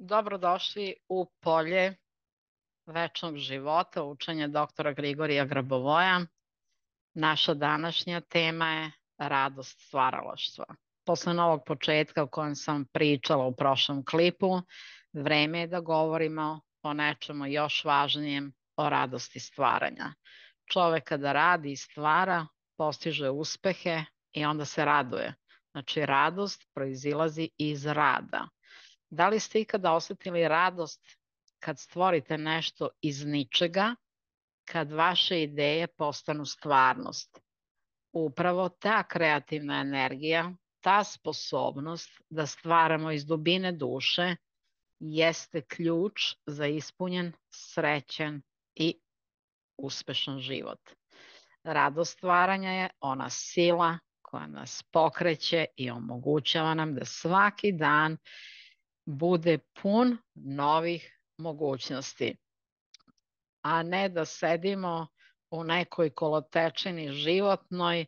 Dobrodošli u polje večnog života, učenje doktora Grigorija Grabovoja. Naša današnja tema je radost stvaralaštva. Posle novog početka o kojem sam pričala u prošlom klipu, vreme je da govorimo o nečemu još važnijem, o radosti stvaranja. Čovek kada radi i stvara, postiže uspehe i onda se raduje. Znači, radost proizilazi iz rada. Da li ste ikada osetili radost kad stvorite nešto iz ničega, kad vaše ideje postanu stvarnost? Upravo ta kreativna energija, ta sposobnost da stvaramo iz dubine duše jeste ključ za ispunjen, srećen i uspešan život. Radost stvaranja je ona sila koja nas pokreće i omogućava nam da svaki dan bude pun novih mogućnosti, a ne da sedimo u nekoj kolotečini životnoj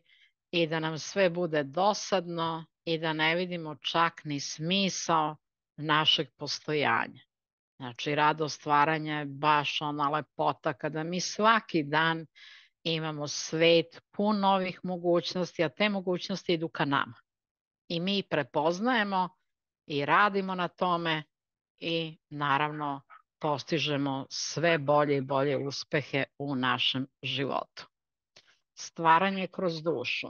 i da nam sve bude dosadno i da ne vidimo čak ni smisao našeg postojanja. Znači, radost stvaranja je baš ona lepota kada mi svaki dan imamo svet pun novih mogućnosti, a te mogućnosti idu ka nama. I mi prepoznajemo i radimo na tome i naravno postižemo sve bolje i bolje uspehe u našem životu. Stvaranje kroz dušu.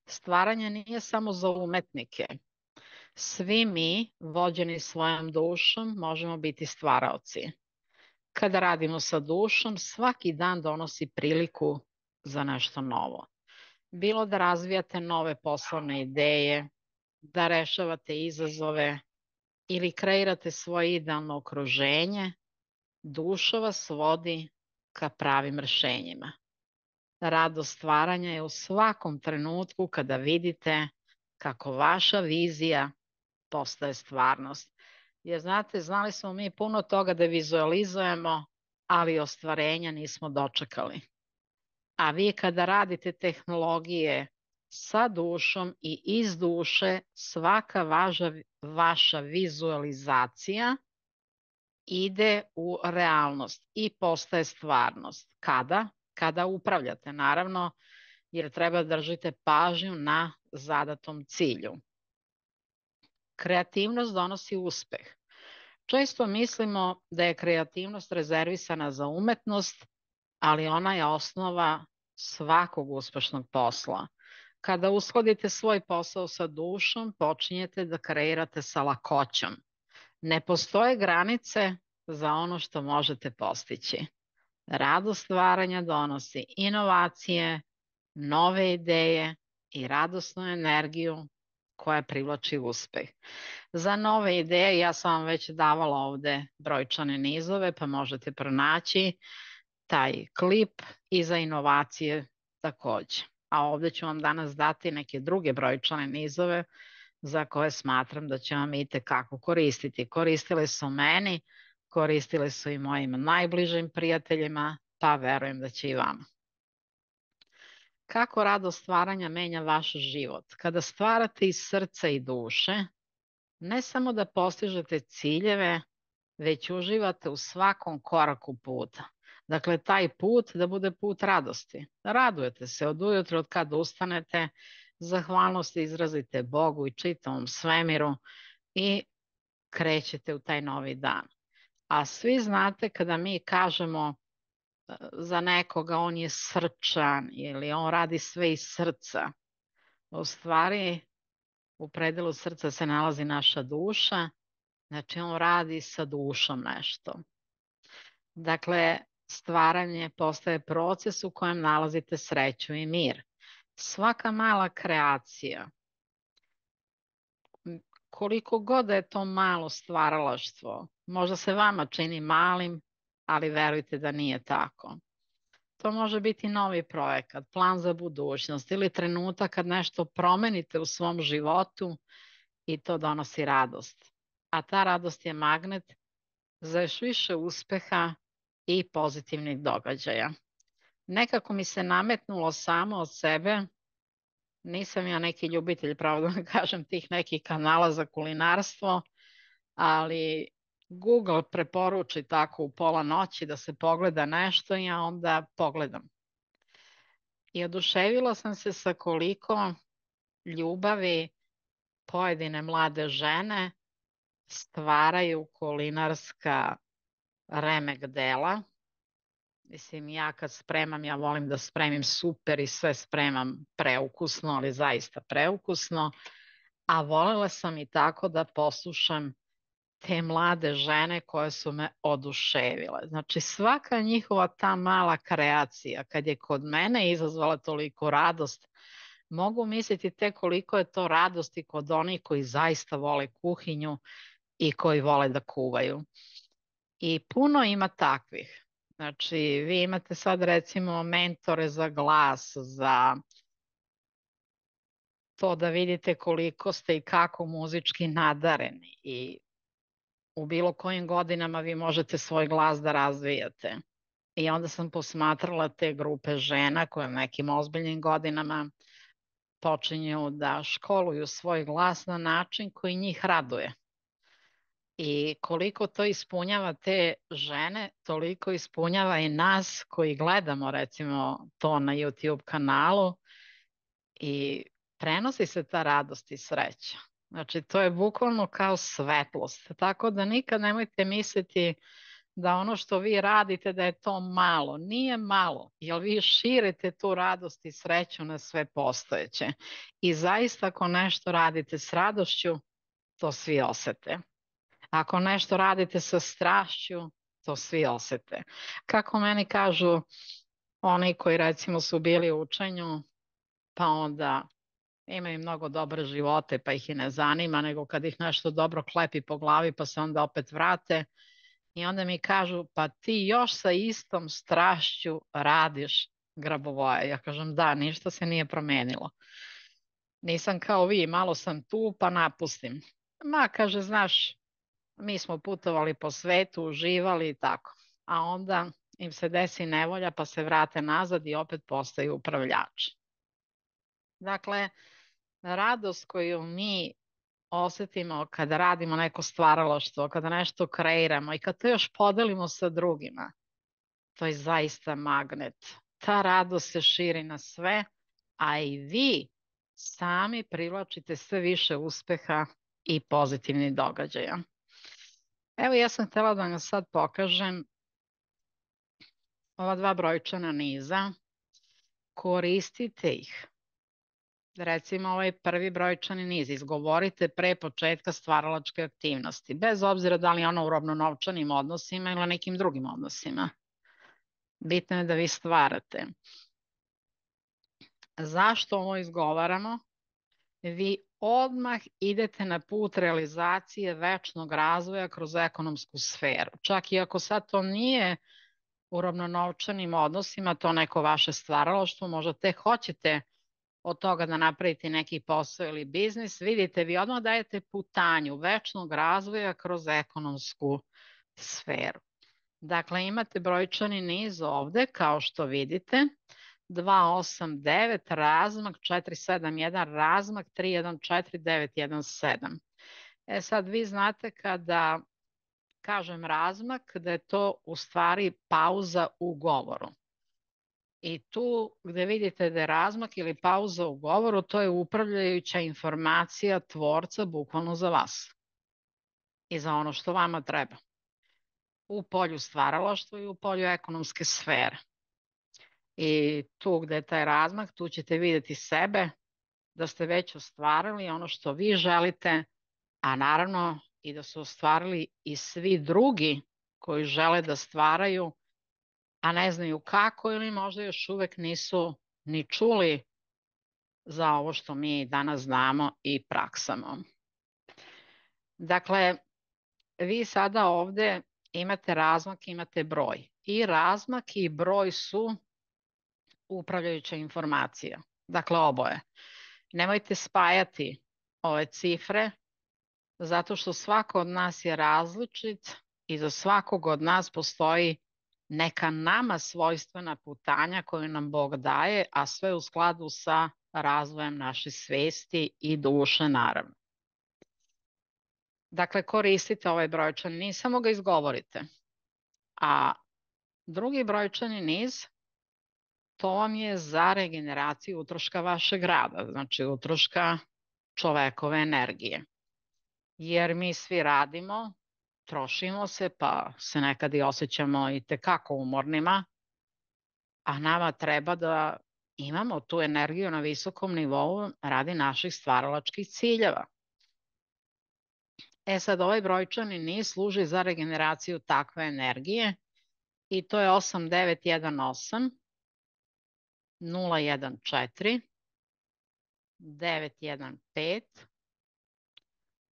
Stvaranje nije samo za umetnike. Svi mi, vođeni svojom dušom, možemo biti stvaraoci. Kada radimo sa dušom, svaki dan donosi priliku za nešto novo. Bilo da razvijate nove poslovne ideje, da rešavate izazove ili kreirate svoje idealno okruženje, duša vas vodi ka pravim rešenjima. Radost stvaranja je u svakom trenutku kada vidite kako vaša vizija postaje stvarnost. Jer znate, znali smo mi puno toga da vizualizujemo, ali ostvarenja nismo dočekali. A vi kada radite tehnologije sa dušom i iz duše, svaka vaša vizualizacija ide u realnost i postaje stvarnost. Kada? Kada upravljate, naravno, jer treba da držite pažnju na zadatom cilju. Kreativnost donosi uspeh. Često mislimo da je kreativnost rezervisana za umetnost, ali ona je osnova svakog uspešnog posla. Kada ushodite svoj posao sa dušom, počinjete da kreirate sa lakoćom. Ne postoje granice za ono što možete postići. Radost stvaranja donosi inovacije, nove ideje i radosnu energiju koja privlači uspeh. Za nove ideje ja sam vam već davala ovde brojčane nizove, pa možete pronaći taj klip i za inovacije takođe. A ovde ću vam danas dati neke druge brojčane nizove za koje smatram da će vam i tekako koristiti. Koristile su meni, koristile su i mojim najbližim prijateljima, pa verujem da će i vama. Kako radost stvaranja menja vaš život? Kada stvarate iz srca i duše, ne samo da postižete ciljeve, već uživate u svakom koraku puta. Dakle, taj put da bude put radosti. Radujete se od ujutro, od kada ustanete, zahvalnost izrazite Bogu i čitavom svemiru i krećete u taj novi dan. A svi znate kada mi kažemo za nekoga on je srčan ili on radi sve iz srca, u stvari u predelu srca se nalazi naša duša, znači on radi sa dušom nešto. Dakle, stvaranje postaje proces u kojem nalazite sreću i mir. Svaka mala kreacija, koliko god da je to malo stvaralaštvo, možda se vama čini malim, ali verujte da nije tako. To može biti novi projekat, plan za budućnost ili trenutak kad nešto promenite u svom životu i to donosi radost. A ta radost je magnet za još više uspeha i pozitivnih događaja. Nekako mi se nametnulo samo od sebe, nisam ja neki ljubitelj, pravo da kažem, tih nekih kanala za kulinarstvo, ali Google preporuči tako u pola noći da se pogleda nešto i ja onda pogledam. I oduševila sam se sa koliko ljubavi pojedine mlade žene stvaraju kulinarska remek dela. Mislim, ja kad spremam, ja volim da spremim super i sve spremam preukusno, ali zaista preukusno. A voljela sam i tako da poslušam te mlade žene koje su me oduševile. Znači svaka njihova ta mala kreacija kad je kod mene izazvala toliko radost, mogu misliti te koliko je to radosti kod onih koji zaista vole kuhinju i koji vole da kuvaju. I puno ima takvih. Znači vi imate sad recimo mentore za glas, za to da vidite koliko ste i kako muzički nadareni i u bilo kojim godinama vi možete svoj glas da razvijate. I onda sam posmatrala te grupe žena koje u nekim ozbiljnim godinama počinju da školuju svoj glas na način koji njih raduje. I koliko to ispunjava te žene, toliko ispunjava i nas koji gledamo recimo to na YouTube kanalu i prenosi se ta radost i sreća. Znači to je bukvalno kao svetlost. Tako da nikad nemojte misliti da ono što vi radite da je to malo. Nije malo, jer vi širite tu radost i sreću na sve postojeće. I zaista ako nešto radite s radošću, to svi osete. Ako nešto radite sa strašću, to svi osete. Kako meni kažu oni koji recimo su bili u učenju, pa onda imaju mnogo dobre živote pa ih i ne zanima, nego kad ih nešto dobro klepi po glavi pa se onda opet vrate i onda mi kažu pa ti još sa istom strašću radiš Grabovoja. Ja kažem da, ništa se nije promenilo. Nisam kao vi, malo sam tu pa napustim. Ma kaže, znaš, mi smo putovali po svetu, uživali i tako. A onda im se desi nevolja pa se vrate nazad i opet postaju upravljači. Dakle, radost koju mi osetimo kada radimo neko stvaralaštvo, kada nešto kreiramo i kad to još podelimo sa drugima, to je zaista magnet. Ta radost se širi na sve, a i vi sami privlačite sve više uspeha i pozitivnih događaja. Evo ja sam htjela da vam sad pokažem ova dva brojčana niza. Koristite ih. Recimo ovaj prvi brojčani niz izgovorite pre početka stvaralačke aktivnosti, bez obzira da li je ono u robno-novčanim odnosima ili nekim drugim odnosima. Bitno je da vi stvarate. Zašto ovo izgovaramo? Vi odmah idete na put realizacije večnog razvoja kroz ekonomsku sferu. Čak i ako sad to nije u robno-novčanim odnosima, to neko vaše stvaralaštvo, možda te hoćete od toga da napravite neki posao ili biznis, vidite, vi odmah dajete putanju večnog razvoja kroz ekonomsku sferu. Dakle, imate brojčani niz ovde, kao što vidite, 289 razmak, 471 razmak, 314, 917. Sad vi znate kada kažem razmak, da je to u stvari pauza u govoru. I tu gde vidite da je razmak ili pauza u govoru, to je upravljajuća informacija tvorca bukvalno za vas i za ono što vama treba. U polju stvaralaštva i u polju ekonomske sfere. I tu gde je taj razmak, tu ćete vidjeti sebe da ste već ostvarili ono što vi želite, a naravno i da su ostvarili i svi drugi koji žele da stvaraju, a ne znaju kako ili možda još uvek nisu ni čuli za ovo što mi danas znamo i praksamo. Dakle, vi sada ovde imate razmak, imate broj. I razmak i broj su upravljajuća informacija. Dakle, oboje. Nemojte spajati ove cifre, zato što svako od nas je različit i za svakog od nas postoji neka nama svojstvena putanja koju nam Bog daje, a sve u skladu sa razvojem naše svesti i duše naravno. Dakle, koristite ovaj brojčani niz, samo ga izgovorite. A drugi brojčani niz, to vam je za regeneraciju utroška vašeg rada, znači utroška čovekove energije. Jer mi svi radimo, trošimo se, pa se nekad i osjećamo i tekako umornima, a nama treba da imamo tu energiju na visokom nivou radi naših stvaralačkih ciljeva. Sad ovaj brojčani niz služi za regeneraciju takve energije i to je 8918 014 915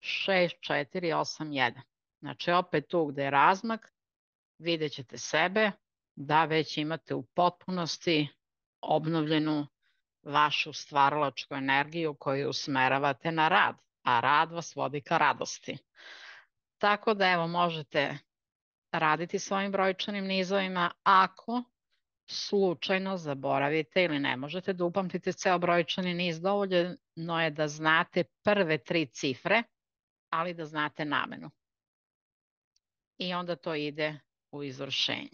6481. Znači opet tu gde je razmak vidjet ćete sebe da već imate u potpunosti obnovljenu vašu stvaralačku energiju koju usmeravate na rad, a rad vas vodi ka radosti. Tako da evo možete raditi svojim brojčanim nizovima ako slučajno zaboravite ili ne možete da upamtite ceo brojčani niz, dovoljno je da znate prve 3 cifre, ali da znate namenu. I onda to ide u izvršenje.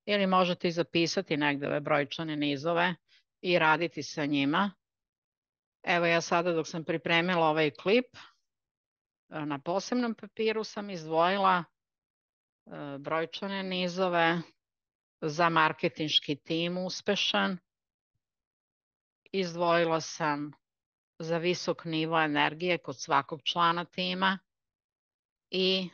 Ili možete i zapisati negde ove brojčane nizove i raditi sa njima. Evo ja sada dok sam pripremila ovaj klip, na posebnom papiru sam izdvojila brojčane nizove za marketinški tim uspešan. Izdvojila sam za visok nivo energije kod svakog člana tima i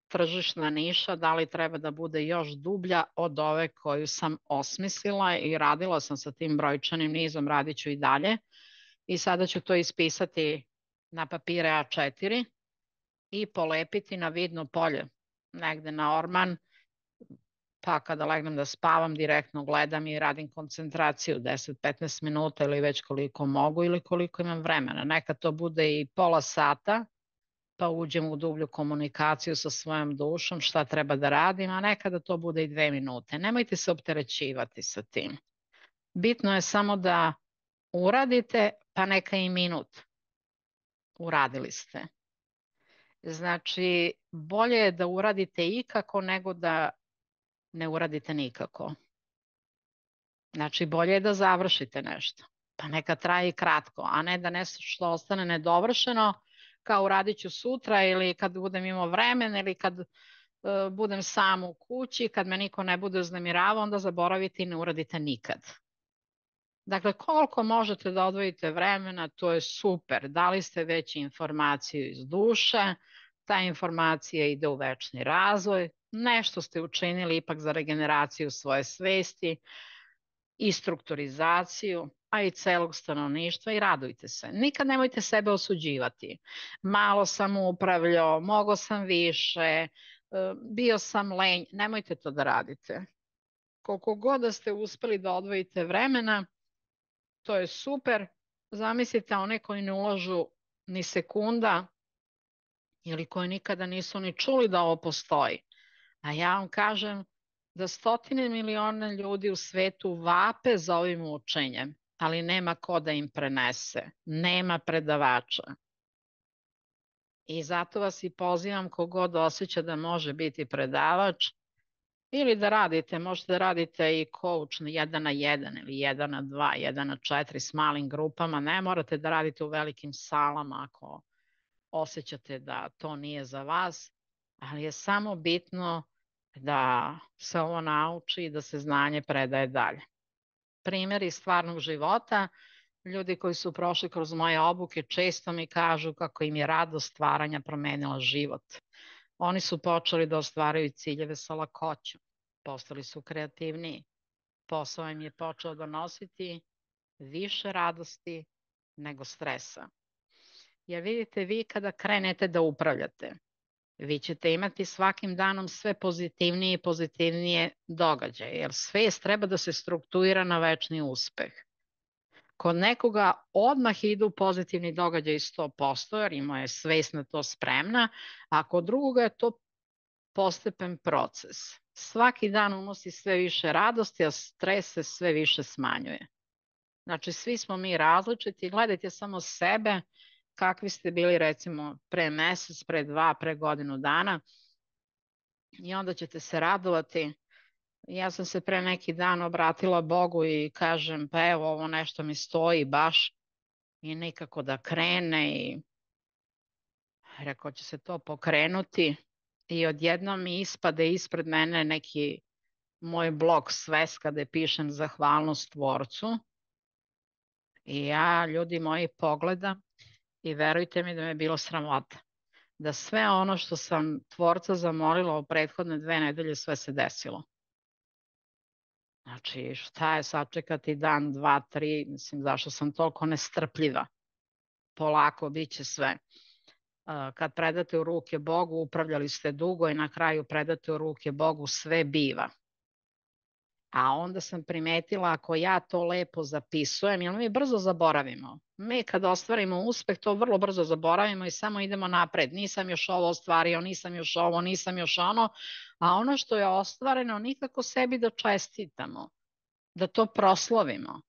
tržišna niša, da li treba da bude još dublja od ove koju sam osmislila i radila sam sa tim brojčanim nizom, radit ću i dalje. I sada ću to ispisati na papire A4 i polepiti na vidno polje, negde na orman, pa kada legnem da spavam direktno gledam i radim koncentraciju 10-15 minuta ili već koliko mogu ili koliko imam vremena. Nekad to bude i pola sata, pa uđem u dublju komunikaciju sa svojom dušom, šta treba da radim, a nekada to bude i 2 minute. Nemojte se opterećivati sa tim. Bitno je samo da uradite, pa neka i minut. Uradili ste. Znači, bolje je da uradite ikako nego da ne uradite nikako. Znači, bolje je da završite nešto. Pa neka traje i kratko, a ne da nešto što ostane nedovršeno, kao uradit ću sutra ili kad budem imao vremena ili kad budem sam u kući, kad me niko ne bude uznemiravao, onda zaboravite i ne uradite nikad. Dakle, koliko možete da odvojite vremena, to je super. Dali ste već informaciju iz duše, ta informacija ide u večni razvoj, nešto ste učinili ipak za regeneraciju svoje svesti i strukturizaciju, a i celog stanovništva i radujte se. Nikad nemojte sebe osuđivati. Malo sam upravljao, mogao sam više, bio sam lenj. Nemojte to da radite. Koliko god da ste uspeli da odvojite vremena, to je super. Zamislite one koji ne ulažu ni sekunda ili koji nikada nisu ni čuli da ovo postoji. A ja vam kažem da stotine miliona ljudi u svetu vape za ovim učenjem, ali nema ko da im prenese. Nema predavača. I zato vas i pozivam kogod osjeća da može biti predavač ili da radite, možete da radite i coach 1 na 1 ili 1 na 2, 1 na 4 s malim grupama. Ne morate da radite u velikim salama ako osjećate da to nije za vas, ali je samo bitno da se ovo nauči i da se znanje predaje dalje. Primjer iz stvarnog života, ljudi koji su prošli kroz moje obuke često mi kažu kako im je radost stvaranja promenila život. Oni su počeli da ostvaraju ciljeve sa lakoćom, postali su kreativniji, posao im je počeo donositi više radosti nego stresa. Jer vidite, vi kada krenete da upravljate, vi ćete imati svakim danom sve pozitivnije i pozitivnije događaje, jer svest treba da se struktuira na večni uspeh. Kod nekoga odmah idu pozitivni događaji 100%, jer ima je svest na to spremna, a kod drugoga je to postepen proces. Svaki dan unosi sve više radosti, a stres se sve više smanjuje. Znači, svi smo mi različiti, gledajte samo sebe kakvi ste bili recimo pre mesec, pre dva, pre godinu dana i onda ćete se radovati. Ja sam se pre neki dan obratila Bogu i kažem pa evo ovo nešto mi stoji baš i nikako da krene i rekao će se to pokrenuti i odjednom mi ispade ispred mene neki moj blog sveska gde pišem zahvalnost tvorcu i ja ljudi moji pogledam i verujte mi da me je bilo sramota. Da sve ono što sam tvorca zamolila u prethodne 2 nedelje sve se desilo. Znači šta je sačekati dan, 2, 3, mislim zašto sam toliko nestrpljiva. Polako, bit će sve. Kad predate u ruke Bogu, upravljali ste dugo i na kraju predate u ruke Bogu, sve biva. A onda sam primetila ako ja to lepo zapisujem, jer mi brzo zaboravimo. Mi kad ostvarimo uspeh, to vrlo brzo zaboravimo i samo idemo napred. Nisam još ovo ostvario, nisam još ovo, nisam još ono. A ono što je ostvareno, nikako sebi da čestitamo, da to proslavimo.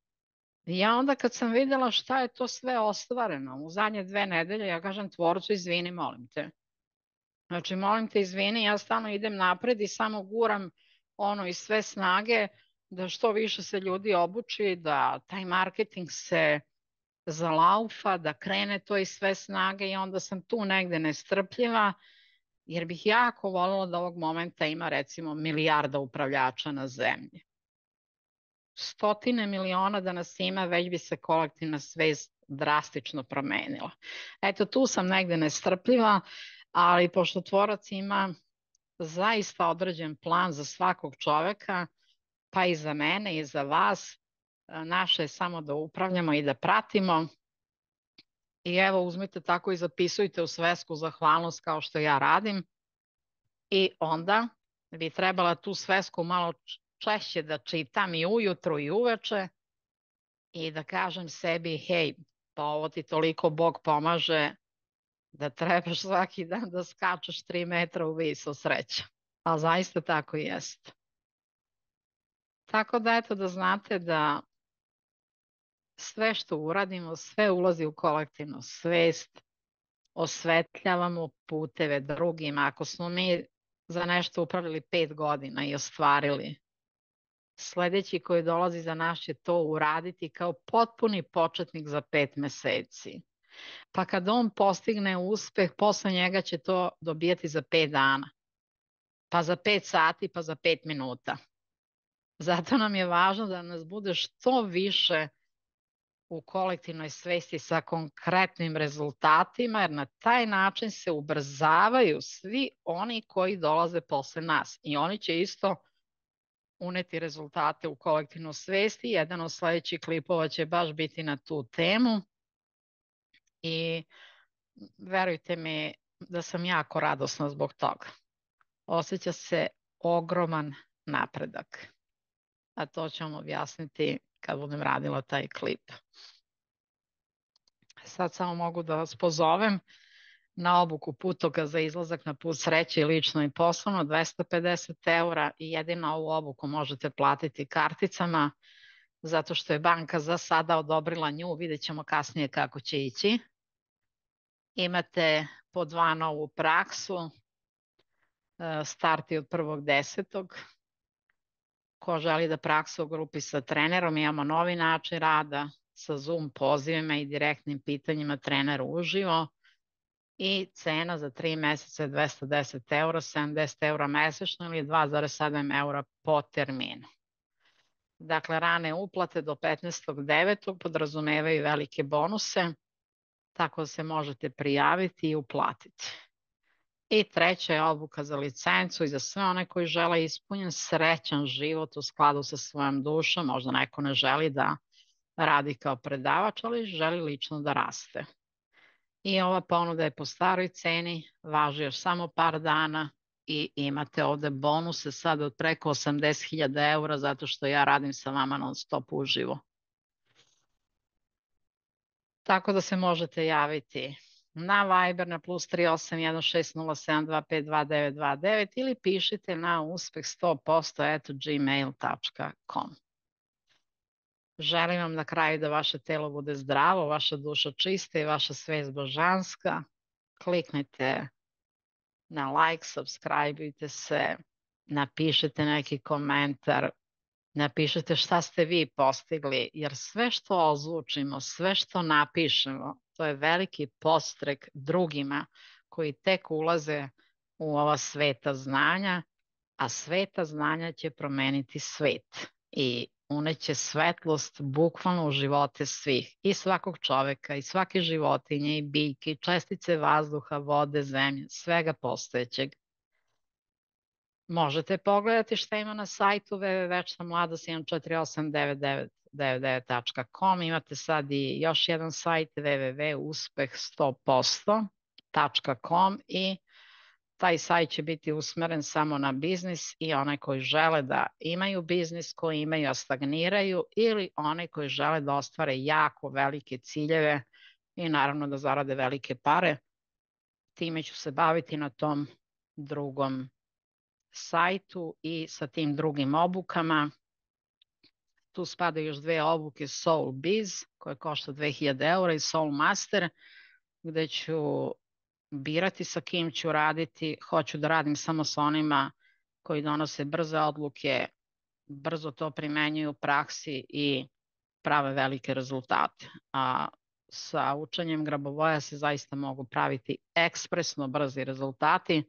I ja onda kad sam videla šta je to sve ostvareno u zadnje 2 nedelje, ja kažem tvorcu, izvini, molim te. Znači, molim te, izvini, ja stalno idem napred i samo guram ono iz sve snage da što više se ljudi obuči, da taj marketing se zalaufa, da krene to iz sve snage i onda sam tu negde nestrpljiva, jer bih jako voljela da ovog momenta ima recimo milijarda upravljača na zemlji. 100 miliona da nas ima, već bi se kolektivna svest drastično promenila. Eto, tu sam negde nestrpljiva, ali pošto tvorac ima zaista određen plan za svakog čoveka, pa i za mene i za vas, naše je samo da upravljamo i da pratimo. I evo, uzmite tako i zapisujte u svesku zahvalnost kao što ja radim. I onda bi trebala tu svesku malo češće da čitam i ujutru i uveče i da kažem sebi, hej, pa ovo ti toliko Bog pomaže da trebaš svaki dan da skačeš 3 metra u viso, sreća. A zaista tako i jest. Tako da eto da znate da sve što uradimo, sve ulazi u kolektivnu svest, osvetljavamo puteve drugima. Ako smo mi za nešto upravili 5 godina i ostvarili, sledeći koji dolazi za nas će to uraditi kao potpuni početnik za 5 meseci. Pa kad on postigne uspeh, posle njega će to dobijati za 5 dana, pa za 5 sati, pa za 5 minuta. Zato nam je važno da nas bude što više u kolektivnoj svesti sa konkretnim rezultatima, jer na taj način se ubrzavaju svi oni koji dolaze posle nas. I oni će isto uneti rezultate u kolektivnu svest i jedan od sledećih klipova će baš biti na tu temu. I verujte mi da sam jako radosna zbog toga. Osjeća se ogroman napredak. A to ću vam objasniti kad budem radila taj klip. Sad samo mogu da vas pozovem na obuku putoka za izlazak na put sreće i lično i poslovno, 250 € i jedino ovu obuku možete platiti karticama, zato što je banka za sada odobrila nju, vidjet ćemo kasnije kako će ići. Imate po 2 novu praksu, starti od 1.10. Ko želi da praksa u grupi sa trenerom, imamo novi način rada sa Zoom pozivima i direktnim pitanjima treneru uživo i cena za 3 meseca je 210 €, 70 € mesečno ili 2,7 € po terminu. Dakle, rane uplate do 15.9. podrazumevaju velike bonuse, tako da se možete prijaviti i uplatiti. I treća je obuka za licencu i za sve one koji žele ispunjen srećan život u skladu sa svojom dušom. Možda neko ne želi da radi kao predavač, ali želi lično da raste. I ova ponuda je po staroj ceni, važi još samo par dana i imate ovde bonuse sad od preko 80.000 € zato što ja radim sa vama non stop uživo. Tako da se možete javiti na Viber na +38160725229 ili pišite na uspeh100% @gmail.com. Želim vam na kraju da vaše telo bude zdravo, vaša duša čista i vaša svest božanska. Kliknite na like, subscribeujte se, napišite neki komentar, napišite šta ste vi postigli, jer sve što ozvučimo, sve što napišemo, to je veliki podstrek drugima koji tek ulaze u ova sveta znanja, a sveta znanja će promeniti svet i uneće svetlost bukvalno u živote svih, i svakog čoveka, i svake životinje, i biljke, i čestice vazduha, vode, zemlje, svega postojećeg. Možete pogledati šta ima na sajtu www.mladost1489999.com. Imate sad i još jedan sajt www.uspeh100%.com i taj sajt će biti usmeren samo na biznis i one koji žele da imaju biznis, koji imaju a stagniraju, ili one koji žele da ostvare jako velike ciljeve i naravno da zarade velike pare. Time ću se baviti na tom drugom sajtu i sa tim drugim obukama. Tu spadaju još dve obuke, Soul Biz koje košta 2000 eura i Soul Master, gde ću birati sa kim ću raditi. Hoću da radim samo sa onima koji donose brze odluke, brzo to primenjuju u praksi i prave velike rezultate. A sa učenjem grabovoja se zaista mogu praviti ekspresno brzi rezultati,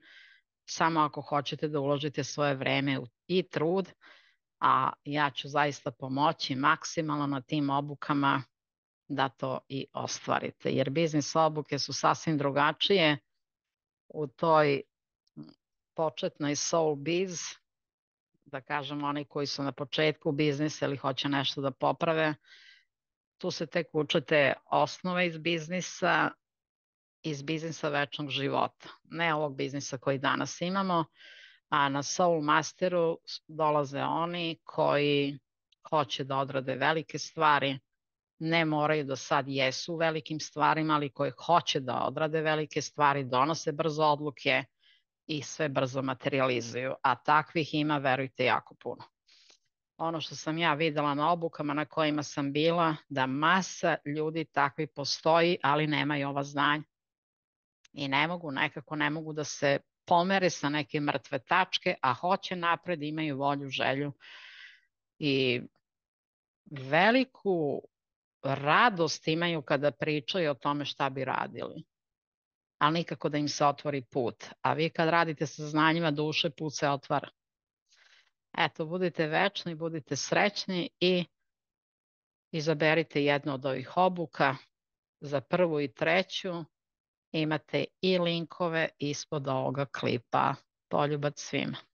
samo ako hoćete da uložite svoje vreme i trud, a ja ću zaista pomoći maksimalno na tim obukama da to i ostvarite, jer biznis obuke su sasvim drugačije. U toj početnoj Soul Biz, da kažem oni koji su na početku biznisa ili hoće nešto da poprave, tu se tek učite osnove iz biznisa večnog života, ne ovog biznisa koji danas imamo, a na Soul Masteru dolaze oni koji hoće da odrade velike stvari, ne moraju da sad jesu u velikim stvarima, ali koji hoće da odrade velike stvari, donose brzo odluke i sve brzo materializuju, a takvih ima, verujte, jako puno. Ono što sam ja videla na obukama na kojima sam bila, da masa ljudi takvi postoji, ali nemaju ova znanja i nekako ne mogu da se pomere sa neke mrtve tačke, a hoće napred, imaju volju, želju i veliku radost imaju kada pričaju o tome šta bi radili, ali nikako da im se otvori put. A vi kad radite sa znanjima duše, put se otvara. Eto, budite večni, budite srećni i izaberite jednu od ovih obuka. Za prvu i treću imate i linkove ispod ovoga klipa. Poljubac svima.